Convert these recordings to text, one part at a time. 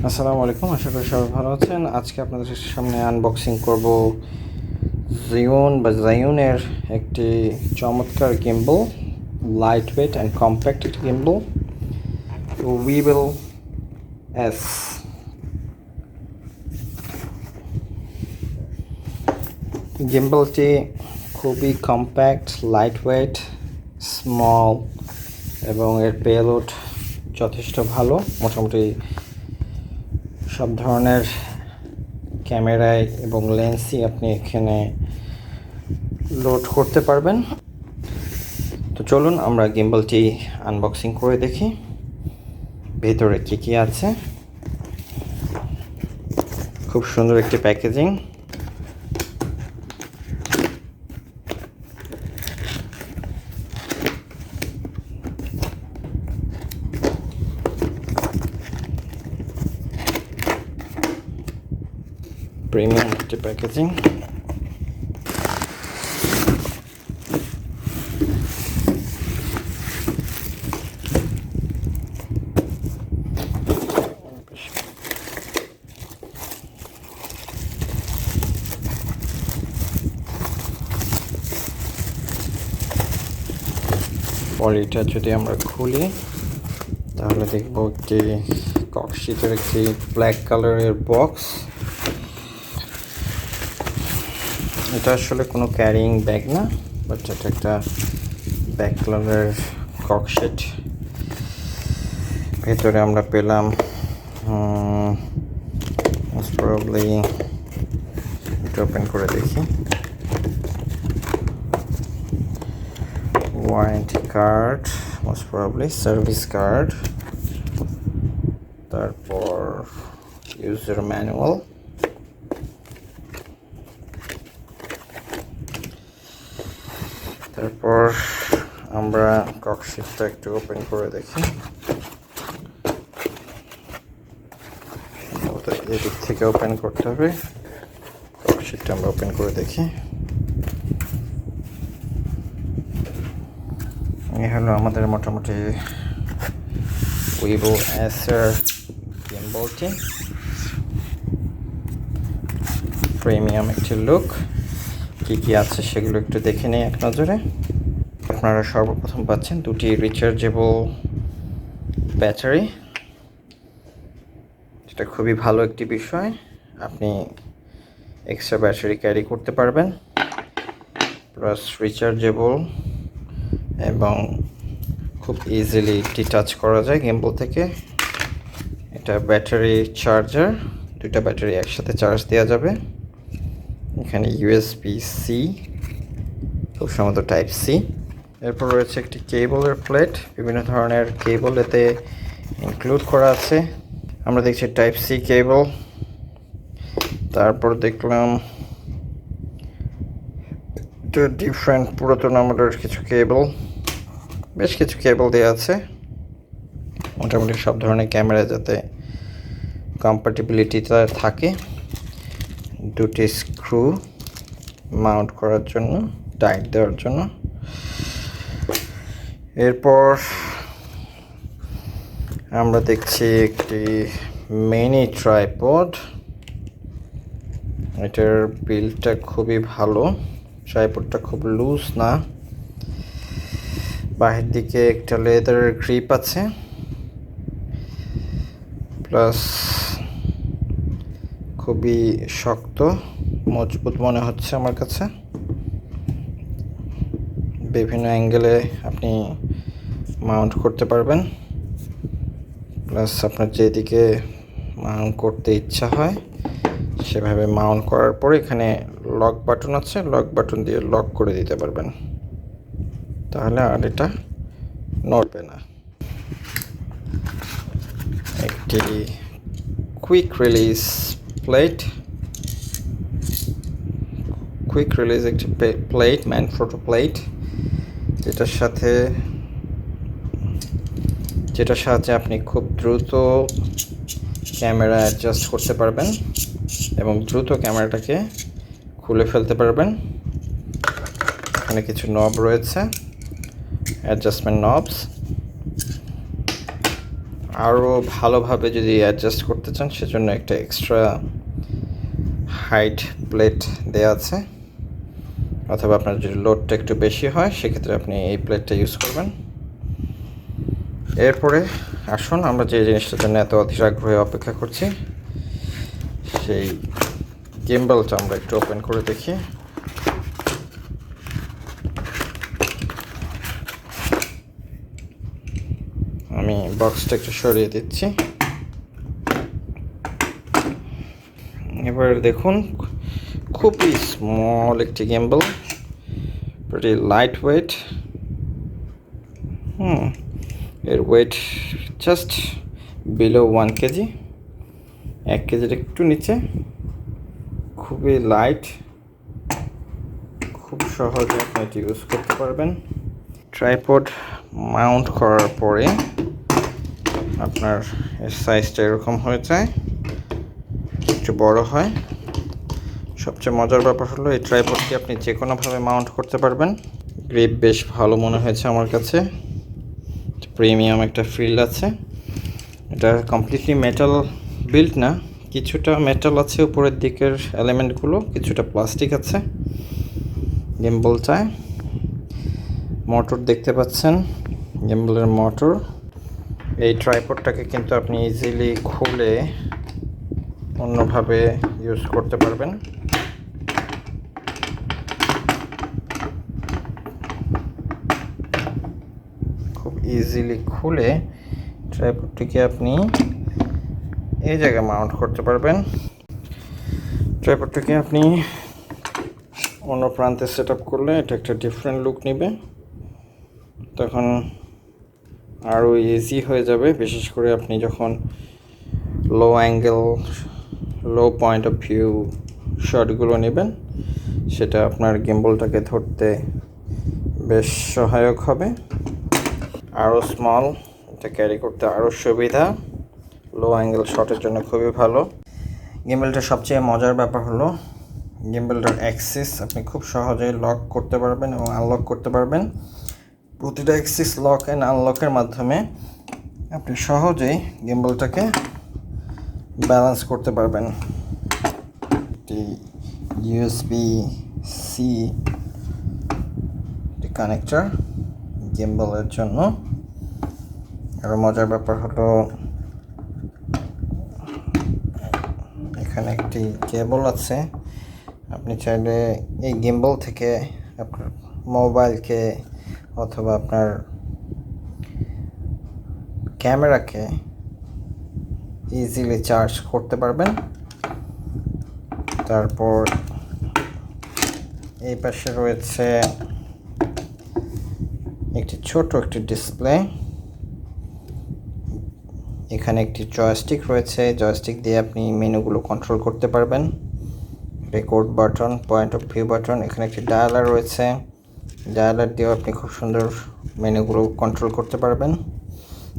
আসসালামু আলাইকুম, আশা করি সবাই ভালো আছেন। আজকে আপনাদের সামনে আনবক্সিং করব জায়ুনের একটি চমৎকার gimbal, light weight and compact একটি গিম্বল, উইবেল এস। গিম্বলটি খুবই কম্প্যাক্ট, লাইট ওয়েট, স্মল এবং এর পেলোড যথেষ্ট ভালো। মোটামুটি সব ধরনের ক্যামেরায় এবং লেন্সই আপনি এখানে লোড করতে পারবেন। তো চলুন আমরা গিম্বলটি আনবক্সিং করে দেখি ভেতরে কী কী আছে। খুব সুন্দর একটি প্যাকেজিং। প্রিমিয়াম একটি প্যাকেজিং। পলিটা যদি আমরা খুলি তাহলে দেখব একটি ককশিটের একটি ব্ল্যাক কালারের বক্স। এটা আসলে কোনো ক্যারিং ব্যাগ না, বাট এটা একটা ব্ল্যাক কালারের ককশিট। ভেতরে আমরা পেলাম মোস্ট প্রবাবলি, এটা ওপেন করে দেখি, warranty card, most probably service card, তারপর ইউজার ম্যানুয়াল, তারপর আমরা ককশিটটা একটু ওপেন করে দেখি। এদিক থেকে ওপেন করতে হবে। ককশিটটা আমরা ওপেন করে দেখি। এই হলো আমাদের মোটামুটি উইবো এস এর গিম্বলটি। প্রিমিয়াম একটি লুক। কী কী আছে সেগুলো একটু দেখে নেই এক নজরে। আপনারা সর্বপ্রথম পাচ্ছেন দুটি রিচার্জেবল ব্যাটারি। এটা খুবই ভালো একটি বিষয়, আপনি এক্সট্রা ব্যাটারি ক্যারি করতে পারবেন, প্লাস রিচার্জেবল এবং খুব ইজিলি ডিটাচ করা যায় গিম্বল থেকে। এটা ব্যাটারি চার্জার, দুইটা ব্যাটারি একসাথে চার্জ দেওয়া যাবে। এখানে USB-C, খুব সম্ভবত টাইপ সি। এরপর রয়েছে একটি কেবলের প্লেট, বিভিন্ন ধরনের কেবল এতে ইনক্লুড করা আছে। আমরা দেখছি টাইপ সি কেবল, তারপর দেখলাম ডিফারেন্ট পুরাতন আমলের কিছু কেবল, বেশ কিছু কেবল দেওয়া আছে মোটামুটি সব ধরনের ক্যামেরা যাতে কম্প্যাটিবিলিটিটা থাকে। দুটি স্ক্রু মাউন্ট করার জন্য, টাইট দেওয়ার জন্য। এরপর আমরা দেখছি একটি মিনি ট্রাইপড। এটার বিলটা খুবই ভালো, ট্রাইপডটা খুব লুজ না, বাহির দিকে একটা লেদারের গ্রিপ আছে, প্লাস খুবই শক্ত, মজবুত মনে হচ্ছে আমার কাছে। বিভিন্ন অ্যাঙ্গেলে আপনি মাউন্ট করতে পারবেন, প্লাস আপনার যেদিকে মাউন্ট করতে ইচ্ছা হয় সেভাবে মাউন্ট করার পরে এখানে লক বাটন আছে, লক বাটন দিয়ে লক করে দিতে পারবেন, তাহলে আর এটা নড়বে না। একটি quick release plate, quick release একটি প্লেট, ম্যান ফটো প্লেট, যেটার সাহায্যে আপনি খুব দ্রুত ক্যামেরা অ্যাডজাস্ট করতে পারবেন এবং দ্রুত ক্যামেরাটাকে খুলে ফেলতে পারবেন। এখানে কিছু নব রয়েছে, অ্যাডজাস্টমেন্ট নবস, আরও ভালোভাবে যদি অ্যাডজাস্ট করতে চান সেজন্য একটা এক্সট্রা হাইট প্লেট দেওয়া আছে, অথবা আপনার যদি লোডটা একটু বেশি হয় সেক্ষেত্রে আপনি এই প্লেটটা ইউজ করবেন। এরপরে আসুন আমরা যে জিনিসটার জন্য এত অধীর আগ্রহে অপেক্ষা করছি সেই গিম্বলটা আমরা একটু ওপেন করে দেখি। আমি বক্সটা একটু সরিয়ে দিচ্ছি। এবার দেখুন, খুবই স্মল একটি গিম্বল, pretty লাইট ওয়েট। এর ওয়েট জাস্ট বিলো 1 কেজি, 1 কেজির একটু নিচে। খুবই লাইট, খুব সহজে আপনি এটি ইউজ করতে পারবেন। ট্রাইপড মাউন্ট করার পরে আপনার এর সাইজটা এরকম হয়ে যায়, একটু বড় হয়। সবচেয়ে মজার ব্যাপার হলো এই ট্রাইপডটি আপনি যে কোনোভাবে মাউন্ট করতে পারবেন। গ্রিপ বেশ ভালো মনে হয়েছে আমার কাছে, প্রিমিয়াম একটা ফিল আছে। এটা কমপ্লিটলি মেটাল বিল্ড না, কিছুটা মেটাল আছে উপরের দিকের এলিমেন্টগুলো, কিছুটা প্লাস্টিক আছে। গিম্বলটায় মোটর দেখতে পাচ্ছেন, গিম্বলের মোটর। এই ট্রাইপডটাকে কিন্তু আপনি ইজিলি খুলে অন্যভাবে ইউজ করতে পারবেন। খুব ইজিলি খুলে ট্রাইপডটিকে আপনি এই জায়গায় মাউন্ট করতে পারবেন। ট্রাইপডটিকে আপনি অন্য প্রান্তে সেট আপ করলে এটা একটা ডিফারেন্ট লুক নেবে, তখন আরও ইজি হয়ে যাবে। বিশেষ করে আপনি যখন low angle, low point of view শটগুলো নেবেন, সেটা আপনার গিম্বলটাকে ধরতে বেশ সহায়ক হবে। আরও স্মল, এটা ক্যারি করতে আরও সুবিধা, লো অ্যাঙ্গেল শটের জন্য খুবই ভালো। গিম্বলটার সবচেয়ে মজার ব্যাপার হলো গিম্বলটার অ্যাক্সিস আপনি খুব সহজেই লক করতে পারবেন এবং আনলক করতে পারবেন। প্রতিটা অ্যাক্সিস লক অ্যান্ড আনলকের মাধ্যমে আপনি সহজেই গিম্বলটাকে ব্যালেন্স করতে পারবেন। একটি USB-C কানেক্টর গিম্বলের জন্য। আরও মজার ব্যাপার হলো এখানে একটি কেবল আছে। আপনি চাইলে এই গিম্বল থেকে আপনার মোবাইলকে অথবা আপনার ক্যামেরাকে ইজিলি চার্জ করতে পারবেন। তারপর এই পাশে রয়েছে একটি ছোট একটি ডিসপ্লে। এখানে একটি জয়স্টিক রয়েছে, জয়স্টিক দিয়ে আপনি মেনুগুলো কন্ট্রোল করতে পারবেন। Record button, point of view button, এখানে একটি ডায়ালার রয়েছে, ডায়ালার দিয়েও আপনি খুব সুন্দর মেনুগুলো কন্ট্রোল করতে পারবেন।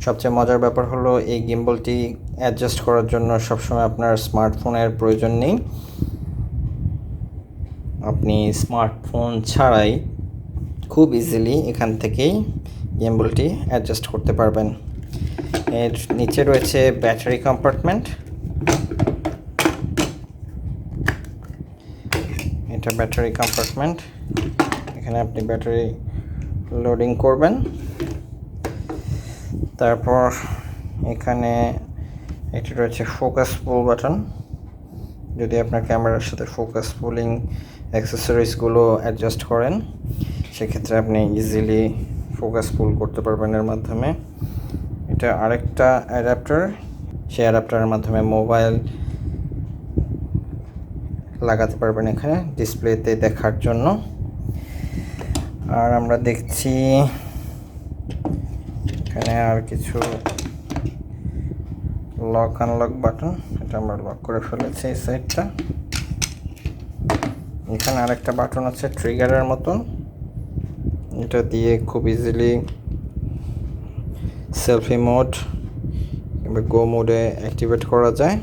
সবচেয়ে মজার ব্যাপার হলো এই গিম্বলটি অ্যাডজাস্ট করার জন্য সবসময় আপনার স্মার্টফোনের প্রয়োজন নেই। আপনি স্মার্টফোন ছাড়াই খুব ইজিলি এখান থেকেই গিম্বলটি অ্যাডজাস্ট করতে পারবেন। এর নিচে রয়েছে ব্যাটারি কম্পার্টমেন্ট। এটা ব্যাটারি কম্পার্টমেন্ট, এখানে আপনি ব্যাটারি লোডিং করবেন। তারপর এখানে এটি রয়েছে ফোকাস পুল বাটন। যদি আপনার ক্যামেরার সাথে ফোকাস পুলিং অ্যাক্সেসরিজগুলো অ্যাডজাস্ট করেন সেক্ষেত্রে আপনি ইজিলি ফোকাস পুল করতে পারবেন এর মাধ্যমে। এটা আরেকটা অ্যাডাপ্টার, সেই অ্যাডাপ্টারের মাধ্যমে মোবাইল লাগাতে পারবেন এখানে ডিসপ্লেতে দেখার জন্য। আর আমরা দেখছি এখানে আর কিছু লক আনলক বাটন, এটা আমরা লক করে ফেলেছি এই সাইডটা। এখানে আরেকটা বাটন আছে ট্রিগারের মতন, এটা দিয়ে খুব ইজিলি সেলফি মোড কিংবা গো মোডে অ্যাক্টিভেট করা যায়।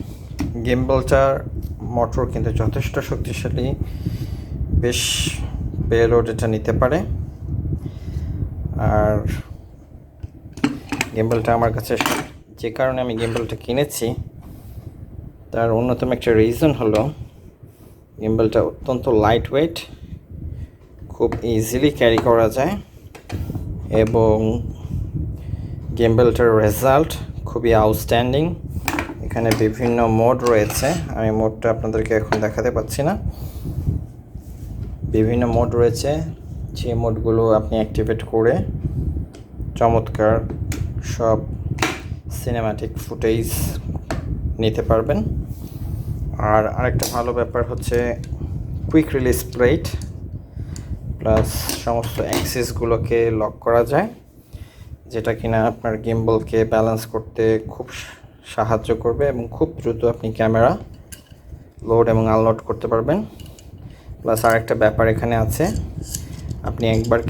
গিম্বলটার মোটর কিন্তু যথেষ্ট শক্তিশালী, বেশ পেলোড এটা নিতে পারে। আর গিম্বলটা আমার কাছে যে কারণে আমি গিম্বলটা কিনেছি তার অন্যতম একটা রিজন হলো গিম্বলটা অত্যন্ত লাইট ওয়েট, খুব ইজিলি ক্যারি করা যায় এবং গিম্বলটার রেজাল্ট খুবই আউটস্ট্যান্ডিং। এখানে বিভিন্ন মোড রয়েছে, আমি মোডটা আপনাদেরকে এখন দেখাতে পাচ্ছি না। বিভিন্ন মোড রয়েছে, যে মোডগুলো আপনি অ্যাক্টিভেট করে চমৎকার সব সিনেম্যাটিক ফুটেজ নিতে পারবেন। আর আরেকটা ভালো ব্যাপার হচ্ছে কুইক রিলিজ প্লেট প্লাস সমস্ত অ্যাক্সেসগুলোকে লক করা যায়, যেটা কিনা আপনার গিম্বলকে ব্যালেন্স করতে খুব সাহায্য করবে এবং খুব দ্রুত আপনি ক্যামেরা লোড এবং আনলোড করতে পারবেন। প্লাস আরেকটা ব্যাপার এখানে আছে, আপনি একবার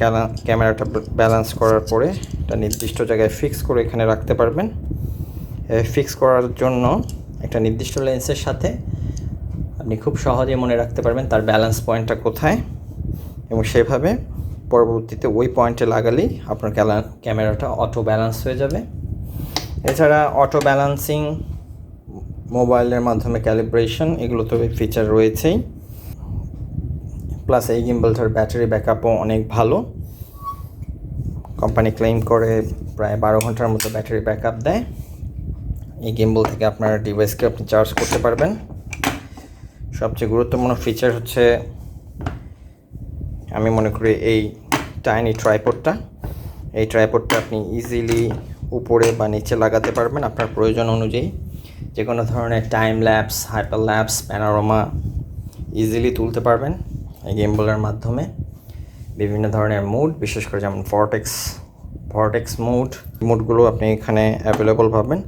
ক্যামেরাটা ব্যালেন্স করার পরে একটা নির্দিষ্ট জায়গায় ফিক্স করে এখানে রাখতে পারবেন। ফিক্স করার জন্য একটা নির্দিষ্ট লেন্সের সাথে আপনি খুব সহজে মনে রাখতে পারবেন তার ব্যালেন্স পয়েন্টটা কোথায়, এবং সেভাবে পরবর্তীতে ওই পয়েন্টে লাগালেই আপনার ক্যামেরাটা অটো ব্যালেন্স হয়ে যাবে। এছাড়া অটো ব্যালেন্সিং, মোবাইলের মাধ্যমে ক্যালিব্রেশন, এগুলো তো ফিচার রয়েছেই। প্লাস এই গিম্বলটার ব্যাটারি ব্যাকআপও অনেক ভালো, কোম্পানি ক্লেম করে প্রায় 12 ঘন্টার মতো ব্যাটারি ব্যাকআপ দেয়। এই গিম্বল থেকে আপনার ডিভাইসকে আপনি চার্জ করতে পারবেন। সবচেয়ে গুরুত্বপূর্ণ ফিচার হচ্ছে আমি মনে করি এই টাইনি ট্রাইপডটা। এই ট্রাইপডটা আপনি ইজিলি উপরে বা নিচে লাগাতে পারবেন আপনার প্রয়োজন অনুযায়ী। যে কোনো ধরনের time lapse, hyper lapse, panorama easily তুলতে পারবেন এই গিম্বলের মাধ্যমে। বিভিন্ন ধরনের মুড, বিশেষ করে যেমন ভর্টেক্স মুডগুলো আপনি এখানে অ্যাভেলেবল পাবেন।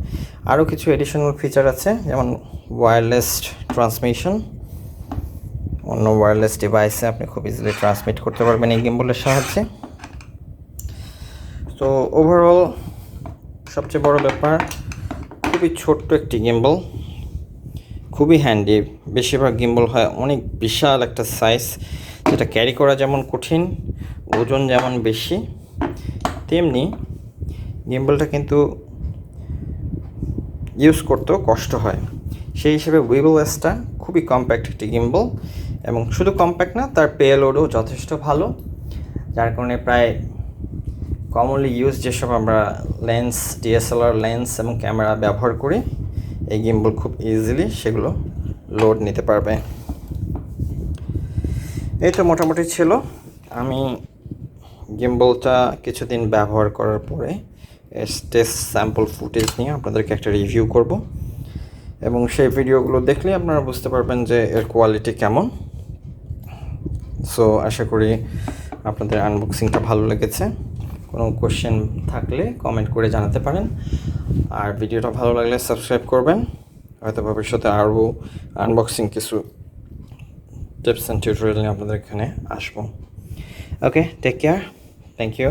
আরও কিছু এডিশনাল ফিচার আছে, যেমন ওয়্যারলেস ট্রান্সমিশন। অন্য ওয়্যারলেস ডিভাইসে আপনি খুব ইজিলি ট্রান্সমিট করতে পারবেন এই গিম্বলের সাহায্যে। তো ওভারঅল সবচেয়ে বড় ব্যাপার, খুবই ছোট্ট একটি গিম্বল, খুবই হ্যান্ডি। বেশিরভাগ গিম্বল হয় অনেক বিশাল একটা সাইজ, যেটা ক্যারি করা যেমন কঠিন, ওজন যেমন বেশি, তেমনি গিম্বলটা কিন্তু ইউজ করতেও কষ্ট হয়। সেই হিসেবে উইবল এসটা খুবই কম্প্যাক্ট একটি গিম্বল, এবং শুধু কম্প্যাক্ট না, তার পেলোডও যথেষ্ট ভালো, যার কারণে প্রায় কমনলি ইউজ যেসব আমরা লেন্স, ডিএসএলআর লেন্স এবং ক্যামেরা ব্যবহার করি, এই গিম্বল খুব ইজিলি সেগুলো লোড নিতে পারবে। এই তো মোটামুটি ছিল। আমি গিম্বলটা কিছুদিন ব্যবহার করার পরে টেস্ট স্যাম্পল ফুটেজ নিয়ে আপনাদেরকে একটা রিভিউ করব, এবং সেই ভিডিওগুলো দেখলে আপনারা বুঝতে পারবেন যে এর কোয়ালিটি কেমন। সো আশা করি আপনাদের আনবক্সিংটা ভালো লেগেছে। কোনো কোয়েশ্চেন থাকলে কমেন্ট করে জানাতে পারেন, আর ভিডিওটা ভালো লাগলে সাবস্ক্রাইব করবেন। হয়তো ভবিষ্যতে আরও আনবক্সিং কিছু টিপস অ্যান্ড টিউটোরিয়াল নিয়ে আপনাদের এখানে আসবো। ওকে, টেক কেয়ার, থ্যাংক ইউ।